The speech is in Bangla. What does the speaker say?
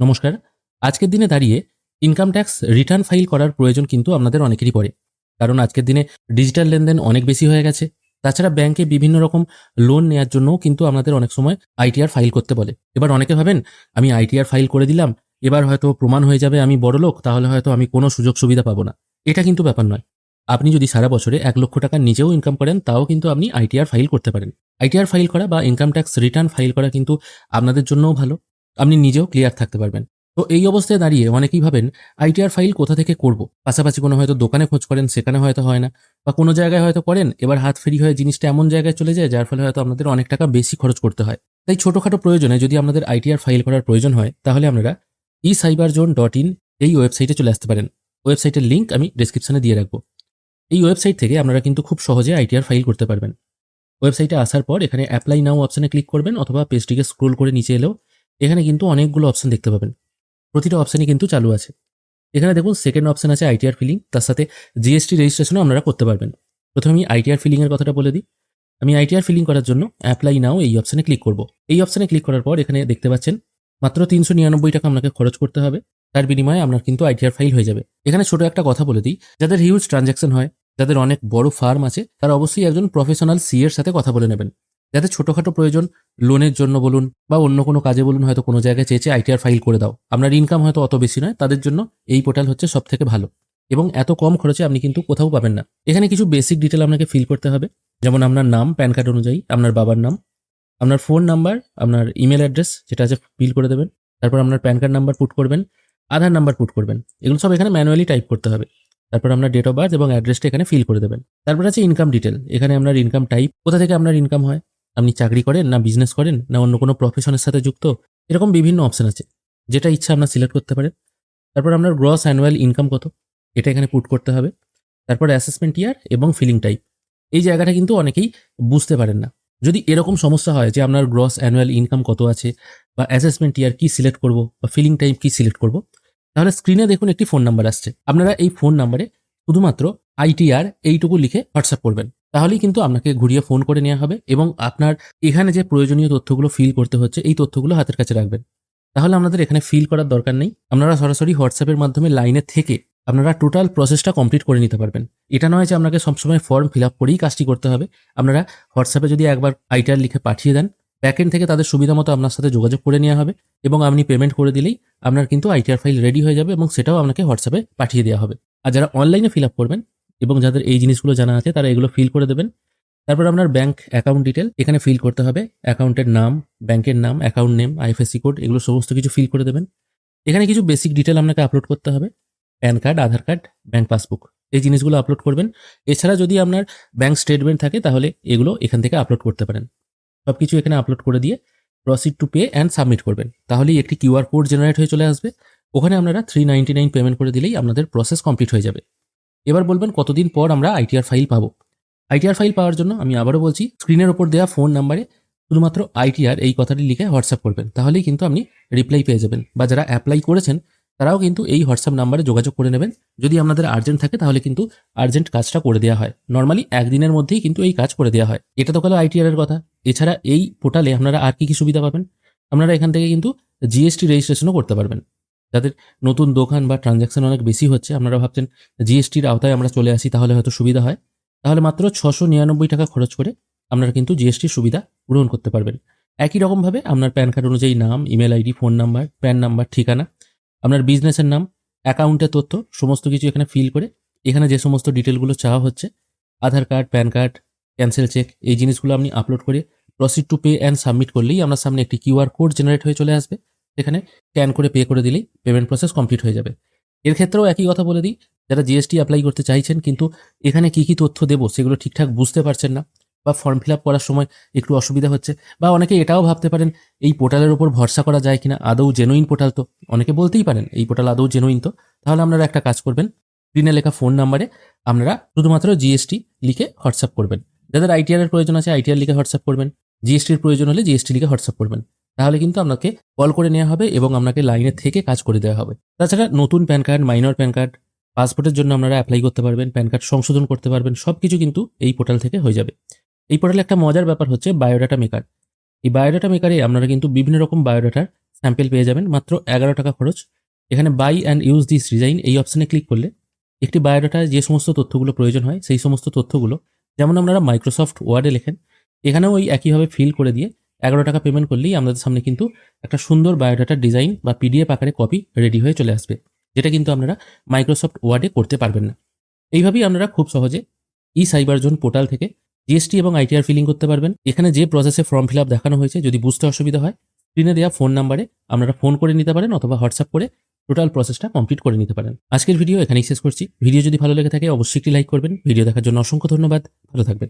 নমস্কার। আজকের দিনে দাঁড়িয়ে ইনকাম ট্যাক্স রিটার্ন ফাইল করার প্রয়োজন কিন্তু আপনাদের অনেকেরই পড়ে। কারণ আজকের দিনে ডিজিটাল লেনদেন অনেক বেশি হয়ে গেছে। তাছাড়া ব্যাংকে বিভিন্ন রকম লোন নেয়ার জন্যও কিন্তু আপনাদের অনেক সময় আইটিআর ফাইল করতে বলে। এবার অনেকে ভাবেন আমি আইটিআর ফাইল করে দিলাম, এবার হয়তো প্রমাণ হয়ে যাবে আমি বড়লোক, তাহলে হয়তো আমি কোনো সুযোগ সুবিধা পাবো না। এটা কিন্তু ব্যাপার নয়। আপনি যদি সারা বছরে ১ লক্ষ টাকা নিজেও ইনকাম করেন, তাও কিন্তু আপনি আইটিআর ফাইল করতে পারেন। আইটিআর ফাইল করা বা ইনকাম ট্যাক্স রিটার্ন ফাইল করা কিন্তু আপনাদের জন্যও ভালো। আপনি নিজেও ক্লিয়ার থাকতে পারবেন। তো এই অবস্থায় দাঁড়িয়ে অনেকেই ভাবেন আইটিআর ফাইল কোথা থেকে করব। পাশাপাশি কোনো হয়তো দোকানে খোঁজ করেন, সেখানে হয়তো হয় না, বা কোনো জায়গায় হয়তো করেন, এবার হাত ফ্রি হয়ে জিনিসটা এমন জায়গায় চলে যায় যার ফলে হয়তো আপনাদের অনেক টাকা বেশি খরচ করতে হয়। তাই ছোটখাটো প্রয়োজনে যদি আপনাদের আইটিআর ফাইল করার প্রয়োজন হয়, তাহলে আপনারা ecyberzone.in এই ওয়েবসাইটে চলে আসতে পারেন। ওয়েবসাইটের লিঙ্ক আমি ডেসক্রিপশনে দিয়ে রাখবো। এই ওয়েবসাইট থেকে আপনারা কিন্তু খুব সহজে আইটিআর ফাইল করতে পারবেন। ওয়েবসাইটে আসার পর এখানে অ্যাপ্লাই নাও অপশনে ক্লিক করবেন, অথবা পেজটিকে স্ক্রোল করে নিচে এলেও এখানে কিন্তু অনেকগুলো অপশন দেখতে পাবেন। প্রতিটা অপশনই কিন্তু চালু আছে। এখানে দেখুন সেকেন্ড অপশন আছে আইটিআর ফিলিং, তার সাথে জিএসটি রেজিস্ট্রেশনও আপনারা করতে পারবেন। প্রথমে আমি আইটিআর ফিলিং এর কথাটা বলে দিই। আমি আইটিআর ফিলিং করার জন্য অ্যাপ্লাই নাও এই অপশনে ক্লিক করব। এই অপশনে ক্লিক করার পর এখানে দেখতে পাচ্ছেন মাত্র ৩৯৯ টাকা আপনাকে খরচ করতে হবে। তার বিনিময়ে আপনার কিন্তু আইটিআর ফাইল হয়ে যাবে। এখানে ছোট একটা কথা বলে দিই, যাদের হিউজ ট্রানজ্যাকশন হয়, যাদের অনেক বড় ফার্ম আছে, তারা অবশ্যই একজন প্রফেশনাল সি এর সাথে কথা বলে নেবেন। যাদের ছোটখাটো প্রয়োজন, লোনের জন্য বলুন বা অন্য কোনো কাজে বলুন, হয়তো কোনো জায়গায় চেয়েছে আইটিআর ফাইল করে দাও, আপনার ইনকাম হয়তো অত বেশি নয়, তাদের জন্য এই পোর্টাল হচ্ছে সব থেকে ভালো। এবং এত কম খরচে আপনি কিন্তু কোথাও পাবেন না। এখানে কিছু বেসিক ডিটেল আপনাকে ফিল করতে হবে, যেমন আপনার নাম প্যান কার্ড অনুযায়ী, আপনার বাবার নাম, আপনার ফোন নাম্বার, আপনার ইমেল অ্যাড্রেস যেটা আছে ফিল করে দেবেন। তারপর আপনার প্যান কার্ড নাম্বার পুট করবেন, আধার নাম্বার পুট করবেন। এগুলো সব এখানে ম্যানুয়ালি টাইপ করতে হবে। তারপর আপনার ডেট অফ বার্থ এবং অ্যাড্রেসটা এখানে ফিল করে দেবেন। তারপর আছে ইনকাম ডিটেল। এখানে আপনার ইনকাম টাইপ, কোথা থেকে আপনার ইনকাম হয়, আপনি চাকরি করেন না বিজনেস করেন না অন্য কোনো প্রফেশনের সাথে যুক্ত, এরকম বিভিন্ন অপশন আছে। যেটা ইচ্ছা আপনার সিলেক্ট করতে পারেন। তারপর আপনার গ্রস অ্যানুয়াল ইনকাম কত, এটা এখানে পুট করতে হবে। তারপর অ্যাসেসমেন্ট ইয়ার এবং ফিলিং টাইপ। এই জায়গাটা কিন্তু অনেকেই বুঝতে পারেন না। যদি এরকম সমস্যা হয় যে আপনার গ্রস অ্যানুয়াল ইনকাম কত আছে, বা অ্যাসেসমেন্ট ইয়ার কি সিলেক্ট করব, বা ফিলিং টাইপ কি সিলেক্ট করব, তাহলে স্ক্রিনে দেখুন একটি ফোন নাম্বার আসছে। আপনারা এই ফোন নাম্বারে শুধুমাত্র আইটিআর এইটুকু লিখে হোয়াটসঅ্যাপ করবেন। তাহলেই কিন্তু আপনাকে ঘুরিয়ে ফোন করে নেওয়া হবে এবং আপনার এখানে যে প্রয়োজনীয় তথ্যগুলো ফিল করতে হচ্ছে, এই তথ্যগুলো হাতের কাছে রাখবেন। তাহলে আপনাদের এখানে ফিল করার দরকার নেই। আপনারা সরাসরি হোয়াটসঅ্যাপের মাধ্যমে লাইনে থেকে আপনারা টোটাল প্রসেসটা কমপ্লিট করে নিতে পারবেন। এটা নয় যে আপনাকে সবসময় ফর্ম ফিল আপ করেই কাজটি করতে হবে। আপনারা হোয়াটসঅ্যাপে যদি একবার আইটিআর লিখে পাঠিয়ে দেন, ব্যাকএন্ড থেকে তাদের সুবিধা মতো আপনার সাথে যোগাযোগ করে নেওয়া হবে এবং আপনি পেমেন্ট করে দিলেই আপনার কিন্তু আইটিআর ফাইল রেডি হয়ে যাবে এবং সেটাও আপনাকে হোয়াটসঅ্যাপে পাঠিয়ে দেওয়া হবে। আর যারা অনলাইনে ফিল আপ করবেন এবং যাদের এই জিনিসগুলো জানা আছে, তারা এগুলো ফিল করে দেবেন। তারপর আপনার ব্যাংক অ্যাকাউন্ট ডিটেল এখানে ফিল করতে হবে। অ্যাকাউন্টের নাম, ব্যাংকের নাম, অ্যাকাউন্ট নেম, আইএফএসসি কোড, এগুলো সমস্ত কিছু ফিল করে দেবেন। এখানে কিছু বেসিক ডিটেল আপনাকে আপলোড করতে হবে। প্যান কার্ড, আধার কার্ড, ব্যাংক পাসবুক, এই জিনিসগুলো আপলোড করবেন। এছাড়া যদি আপনার ব্যাংক স্টেটমেন্ট থাকে তাহলে এগুলো এখান থেকে আপলোড করতে পারেন। সবকিছু এখানে আপলোড করে দিয়ে proceed to pay and submit করবেন। তাহলেই একটি কিউআর কোড জেনারেট হয়ে চলে আসবে। ওখানে আপনারা 399 পেমেন্ট করে দিলেই আপনাদের প্রসেস কমপ্লিট হয়ে যাবে। এবার বলবেন কতদিন পর আমরা আইটিআর ফাইল পাবো। আইটিআর ফাইল পাওয়ার জন্য আমি আবারও বলছি, স্ক্রিনের ওপর দেওয়া ফোন নাম্বারে শুধুমাত্র আইটিআর এই কথাটি লিখে হোয়াটসঅ্যাপ করবেন। তাহলেই কিন্তু আপনি রিপ্লাই পেয়ে যাবেন। বা যারা অ্যাপ্লাই করেছেন তারাও কিন্তু এই হোয়াটসঅ্যাপ নাম্বারে যোগাযোগ করে নেবেন। যদি আপনাদের আর্জেন্ট থাকে তাহলে কিন্তু আর্জেন্ট কাজটা করে দেওয়া হয়। নর্মালি একদিনের মধ্যেই কিন্তু এই কাজ করে দেওয়া হয়। এটা তো গেল আইটিআর এর কথা। এছাড়া এই পোর্টালে আপনারা আর কি কি সুবিধা পাবেন, আপনারা এখান থেকে কিন্তু জিএসটি রেজিস্ট্রেশনও করতে পারবেন। যাদের নতুন দোকান বা ট্রানজ্যাকশন অনেক বেশি হচ্ছে, আপনারা ভাবছেন জিএসটির আওতায় আমরা চলে আসি তাহলে হয়তো সুবিধা হয়, তাহলে মাত্র ৬৯৯ টাকা খরচ করে আপনারা কিন্তু জিএসটির সুবিধা গ্রহণ করতে পারবেন। একই রকমভাবে আপনার প্যান কার্ড অনুযায়ী নাম, email ID, phone number, pan number, ঠিকানা, আপনার বিজনেসের নাম, অ্যাকাউন্টের তথ্য সমস্ত কিছু এখানে ফিল করে এখানে যে সমস্ত ডিটেলগুলো চাওয়া হচ্ছে, Aadhaar card, PAN card, cancel cheque, এই জিনিসগুলো আপনি আপলোড করে proceed to pay and submit করলেই আপনার সামনে একটি কিউআর কোড জেনারেট হয়ে চলে আসবে। এখানে স্ক্যান করে পে করে দিলেই পেমেন্ট প্রসেস কমপ্লিট হয়ে যাবে। এর ক্ষেত্রেও একই কথা বলে দিই, যারা জিএসটি অ্যাপ্লাই করতে চাইছেন কিন্তু এখানে কি কি তথ্য দেবো সেগুলো ঠিকঠাক বুঝতে পারছেন না, বা ফর্ম ফিল আপ করার সময় একটু অসুবিধা হচ্ছে, বা অনেকে এটাও ভাবতে পারেন এই পোর্টালের উপর ভরসা করা যায় কিনা, আদৌ জেনুইন পোর্টাল তো, অনেকে বলতেই পারেন এই পোর্টাল আদৌ জেনুইন তো, তাহলে আপনারা একটা কাজ করবেন, স্ক্রিনে লেখা ফোন নাম্বারে আপনারা শুধুমাত্র জিএসটি লিখে হোয়াটসঅ্যাপ করবেন। যাদের আইটিআর এর প্রয়োজন আছে আইটিআর লিখে হোয়াটসঅ্যাপ করবেন, জিএসটির প্রয়োজন হলে জিএসটি লিখে হোয়াটসঅ্যাপ করবেন। তাহলে কিন্তু আপনাকে কল করে নেওয়া হবে এবং আপনাকে লাইনে থেকে কাজ করে দেওয়া হবে। তাছাড়া নতুন pan card, minor pan card, পাসপোর্টের জন্য আপনারা অ্যাপ্লাই করতে পারবেন, প্যান কার্ড সংশোধন করতে পারবেন, সবকিছু কিন্তু এই পোর্টাল থেকে হয়ে যাবে। এই পোর্টালে একটা মজার ব্যাপার হচ্ছে বায়োডাটা মেকার। এই বায়োডাটা মেকারে আপনারা কিন্তু বিভিন্ন রকম বায়োডাটার স্যাম্পেল পেয়ে যাবেন মাত্র 11 টাকা খরচ। এখানে buy and use this design এই অপশানে ক্লিক করলে একটি বায়োডাটায় যে সমস্ত তথ্যগুলো প্রয়োজন হয় সেই সমস্ত তথ্যগুলো যেমন আপনারা মাইক্রোসফট ওয়ার্ডে লেখেন, এখানেও ওই একইভাবে ফিল করে দিয়ে 11 টাকা পেমেন্ট করলেই আমাদের সামনে কিন্তু একটা সুন্দর বায়োডাটার ডিজাইন বা পিডিএফ আকারে কপি রেডি হয়ে চলে আসবে, যেটা কিন্তু আপনারা মাইক্রোসফট ওয়ার্ডে করতে পারবেন না। এইভাবেই আপনারা খুব সহজে ই সাইবার জোন পোর্টাল থেকে জিএসটি এবং আইটিআর ফিলিং করতে পারবেন। এখানে যে প্রসেসে ফর্ম ফিল আপ দেখানো হয়েছে, যদি বুঝতে অসুবিধা হয় স্ক্রিনে দেওয়া ফোন নাম্বারে আপনারা ফোন করে নিতে পারেন অথবা হোয়াটসঅ্যাপ করে টোটাল প্রসেসটা কমপ্লিট করে নিতে পারেন। আজকের ভিডিও এখানেই শেষ করছি। ভিডিও যদি ভালো লেগে থাকে অবশ্যই একটি লাইক করবেন। ভিডিও দেখার জন্য অসংখ্য ধন্যবাদ। ভালো থাকবেন।